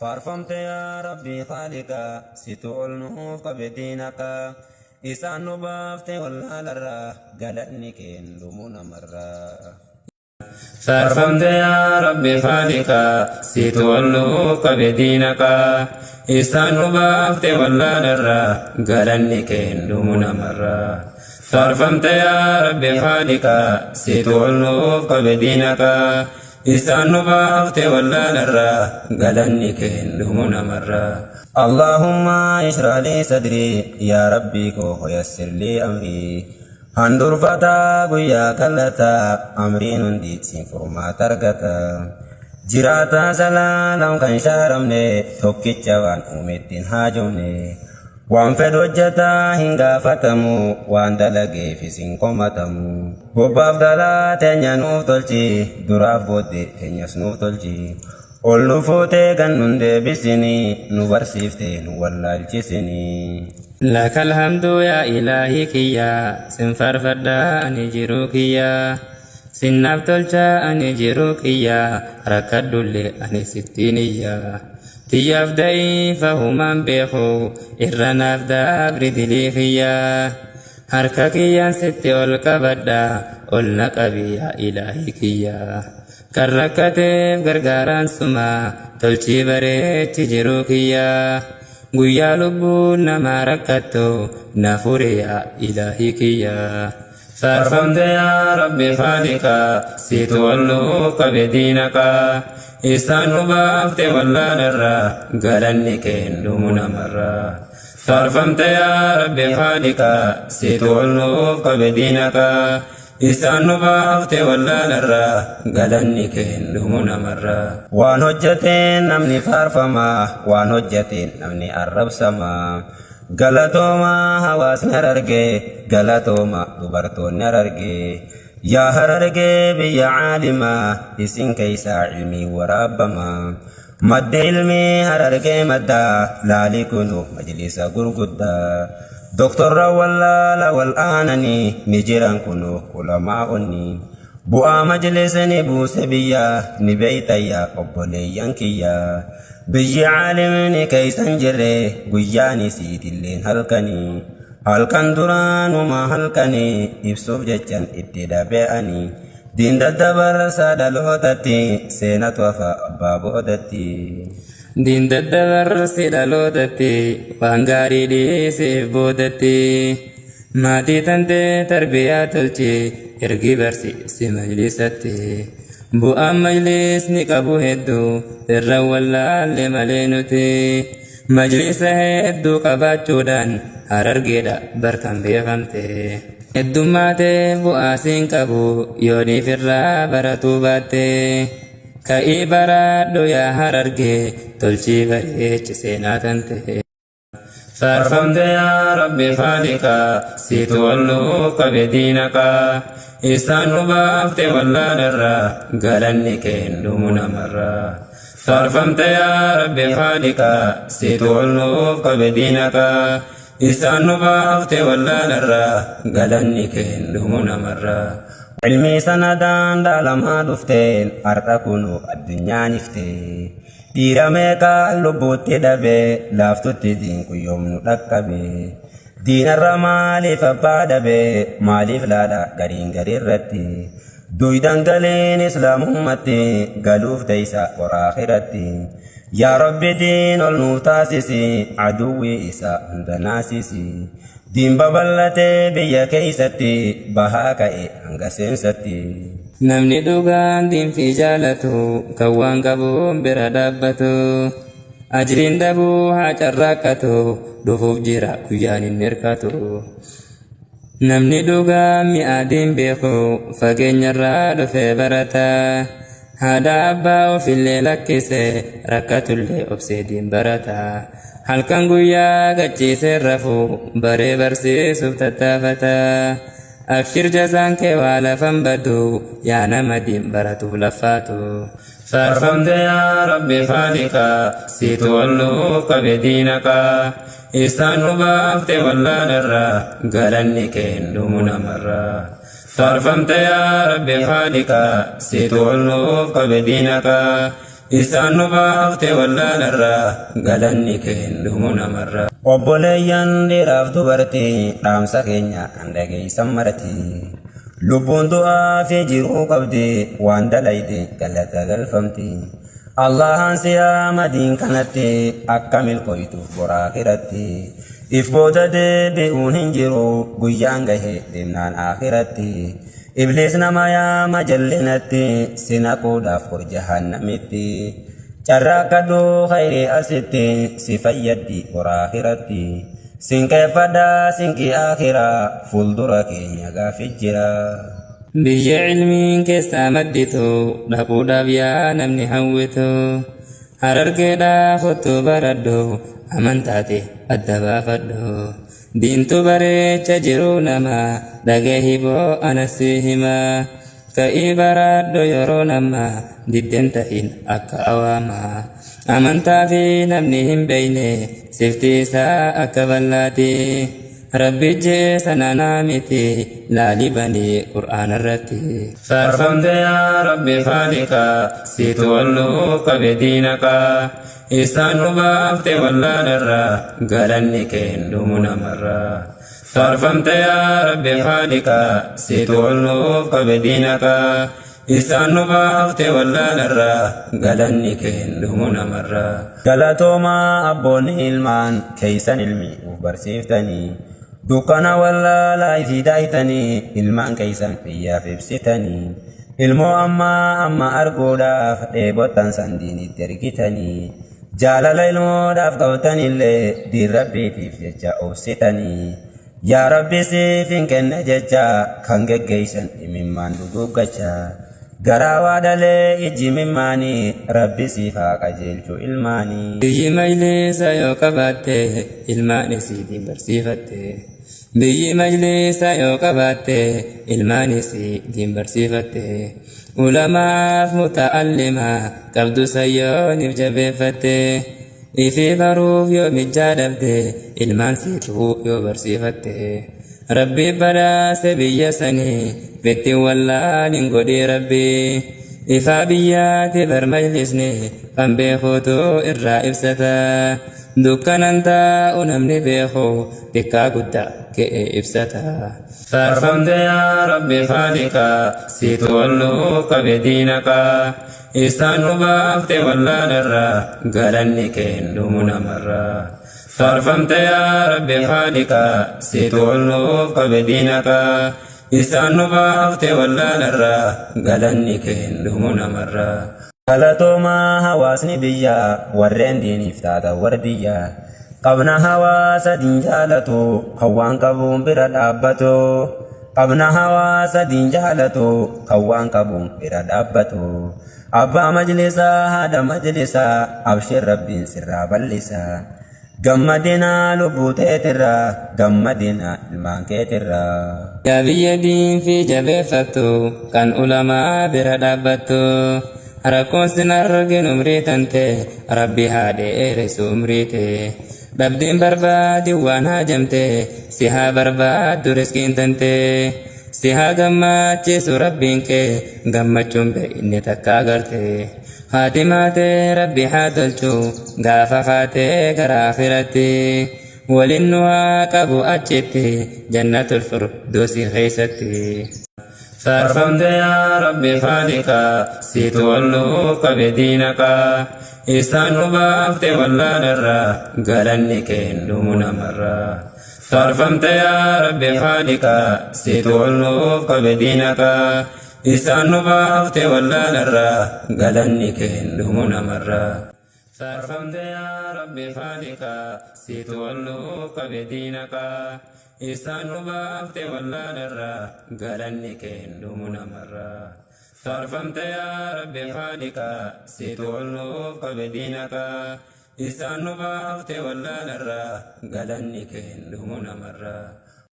فارفمت يا ربي خالقا ستول نوف بدينك إسان نبافت ولا لرا قالتني كين لمون مرة فارفمت يا ربي خالقا ستول نوف بدينك إسان نبافت ولا لرا قالتني كين لمون مرة فارفمت يا ربي خالقا ستول نوف بدينك إسان نبافت ولا نرى قالني كين دمنا مرة اللهم اشرح لي صدري يا ربي كو يسر لي أمري هندور فتا قويا كلتا أمري ننديت سنفرما ترقتا جراتا سلالم كان شارمني توكي جوان أمتين هاجمني وان فد وجتا هنگا فتمو وان دلقي في سنقومتمو بوباف دلا تنيا نوف تلجي دراف بودي تنيا سنوف تلجي قل نفوتي كان نندي بسني نبرسيفتي نولا الجسني لك الحمد يا إلهي كيا سنفر فدا أني جروكيا سناب تلجا أني جروكيا ركد لي أني ستينيا تياف داي فهمان بيخو إرناف دا أبرد لي خيا هركا كيا ستي والكبدا قلنا قبي يا إلهي كيا كركتف غرغاران سما تلشي بريت جرو كيا قويا لبون نما ركتو نفوري يا إلهي كيا فارفمت يا ربي خالقا سيتولوك بدينك إسان نبافت ولا نرى قالني كين دمنا مرة فارفمت يا ربي خالقا سيتولوك بدينك إسان نبافت ولا نرى قالني كين دمنا مرة وان هجتين نمني فارفما وان هجتين نمني الرب سما غلطوما حواس نررقي غلطوما دبرتون نررقي يا هررقي بيا عالما اسن كيسا علمي ورابما مد علمي هررقي مدى لا لكنو مجلس قرقدا دكتور والله والآنني نجيران كنو علماء بؤا مجلسني بوس بيا نبيتيا قبلي ينكيا بيا عالمني كيسان جري قياني سيد اللين هلكني هلكن دران وما هلكني إبسوف جتشان اتدا بياني دين ددبر سادلوتتي سينات وفا بابودتي دين ددبر سادلوتتي وانغاري دي سيفبودتي ماتي تنتي تربيات التي ارقي برسي سي مجلستي بؤا مجلس نقبو هدو ترى ولا اللي ملينوتي مجلس هدو قباتشودان هررقيدا بركان بيغمتي الدماتي بؤا سنقبو يوني فرا براتو باتي كاي برادو يا هررقي تلشي بريش سيناتنتي فارفمت يا ربي خالقا سيتولوك بدينك إسان نبافت ولا نرى قالني كين دمنا مرة فارفمت يا ربي خالقا سيتولوك بدينك إسان نبافت ولا نرى قالني كين دمنا مرة علمي سندان دالما دفتين أرتكنو الدنيا نفتين ديراميكا لبوتي دبي لافتوتي دينكو يوم نتكبي دين الرمالي فبعد بي مالي فلادا غرين غرين رتي دويدان غلين إسلام أمتي غلوف تيسا وراخرتي يا رب دين المتاسسي عدوي إسا اندناسسي دين ببلتي بيا كيستي بهاكي انغسنستي namni dhugaan diin fi jaalatu kan waan qabuun bira dhaabbatu ajriin dhabuu haa carraaqqatu dhufuuf jira guyyaan hin hirkatu namni dhugaan mi'aadiin beeku fageenyarraa dhufee barata haadha abbaa ofillee lakkise rakkatullee obsee diin barata halkan guyyaa gachiisee rafu baree barsiisuuf tattaafata أبشر جزانك ولا فنبدو يا نمدين براتو لفاتو فارفمت يا ربي خالقا سيتولوك بدينك إسان نبافت ولا نرى قالني كين دمنا مرة فارفمت يا ربي خالقا سيتولوك بدينك isaan nu baafte wallaalarraa galanni kennumu namarraa. Obboleeyyan dhiiraaf dubartii dhaamsa keenya kan dhageessan marti lubbuun du'aa fi jiruu qabdi waan dalayde galata galfamti. Allahan siyaa madiin kanatti akka milkooytuuf boraa kiratti if booda deebi'uun hin jiru guyyaan gahe deemnaan akhiratti. Iblis nama yaama jallinatti sinaquudhaaf hor jahannamitti carraa kadhuu khayrii asitti si fayyaddi hor akhiratti sinqeeffadhaa sinqii akhiraa fuuldura keenya gaafii jira. Biyya ilmiin keessaa madditu dhaquudhaaf yaa namni hawwitu harargeedhaa kottuu baradhu amantaate adda baafadhu. Diintu bareecha jiru nama dhagee hiboo anasi hima ka'ii baradho yeroo nama diddeen ta'in akka awaama amantaa fi namni hin beeyne sifti isaa akka bal'aati rabbi jeessa nanaa miti laali banii qur'aana irratti. Faarfamte yaa rabbi faaliqa siitu walluuf qabe diinaqa isaan nu baafte wallaalarraa galanni kennumu namarraa. Faarfamte yaa rabbi faaliqa siitu walluuf qabe diinaqa isaan nu baafte wallaalarraa galanni kennumu namarraa. Galatoomaa abboonni ilmaan keeysan ilmi uf barsiiftanii dukkana wallaalaa ifi daayitanii ilmaan keeysan biyyaaf ibsitanii ilmoo amma arguudhaaf dheebottan sandiinitti ergitanii jaalala ilmoodhaaf qabtanillee diin rabbiitiif jecha obsitanii yaa rabbi siif hin kenne jecha kan geggeeysan imimmaan duguuggacha garaa waadalee ijji mimmaanii rabbi siif haa qajeelchu ilmaanii. Biyyi majlisa yoo qabaatte ilmaan isiitiin barsiifatte biyyi majlisa yoo qabaatte ilmaan isiitiin barsiifatte ulamaaf muta'allima qabdu sayyooniif jabeeffatte ifi baruuf yoo mijjaa dhabde ilmaan siituu yoo barsiifatte rabbi badhaase biyya sanii fitti wallaalin godhii rabbi ifaa biyyaati bar majlisni kan beekuutu irraa ibsata dukkanan taa'u namni beeku xiqqaa guddaa ka'ee ibsata. Faarfamte yaa rabbi faaliqa siitu walluuf qabe diinaqa isaan nu baafte wallaalarraa galanni kennumu namarraa. Faarfamte yaa rabbi faaliqa siitu walluuf qabe diinaqa isaan nu baafte wallaalarraa galanni kennumu namarraa. Galatoomaa hawaasni biyyaa warreen diiniif taatan wardiyyaa qabna hawaasa diin jaalatu kan waan qabuun bira dhaabbatu qabna hawaasa diin jaalatu kan waan qabuun bira dhaabbatu abbaa majlisaa haadha majlisaa abshir rabbiin sirraa bal'isaa gammadina lubbuu teetirraa gammadina ilmaan keetirraa. Yaa biyya diin fi jabeeffattu kan ulamaa bira dhaabbattu rakkoon sin argin umrii tante rabbi haa dheeressu umriite dhabdiin barbaadi waan haajamte si haa barbaaddu riskiin tante si haa gammachiisu rabbiin kee gammachuun beeyne takka agarte haati maatee rabbi haa tolchu gaafa kaatee gara akhiratti waliin nu haa qabu achitti jannatul firdoosi keessatti. Faarfamte yaa rabbi faaliqa siitu walluuf qabe diinaqa isaan nu baafte wallaalarraa galanni kennumu namarraa. Faarfamte yaa rabbi faaliqa siitu walluuf qabe diinaqa isaan nu baafte wallaalarraa galanni kennumu namarraa. Faarfamte yaa rabbi faaliqa siitu walluuf qabe diinaqa isaan nu baafte wallaalarraa galanni kennumu namarraa. Faarfamte yaa rabbi faaliqa siitu walluuf qabe diinaqa isaan nu baafte wallaalarraa galanni kennumu namarraa.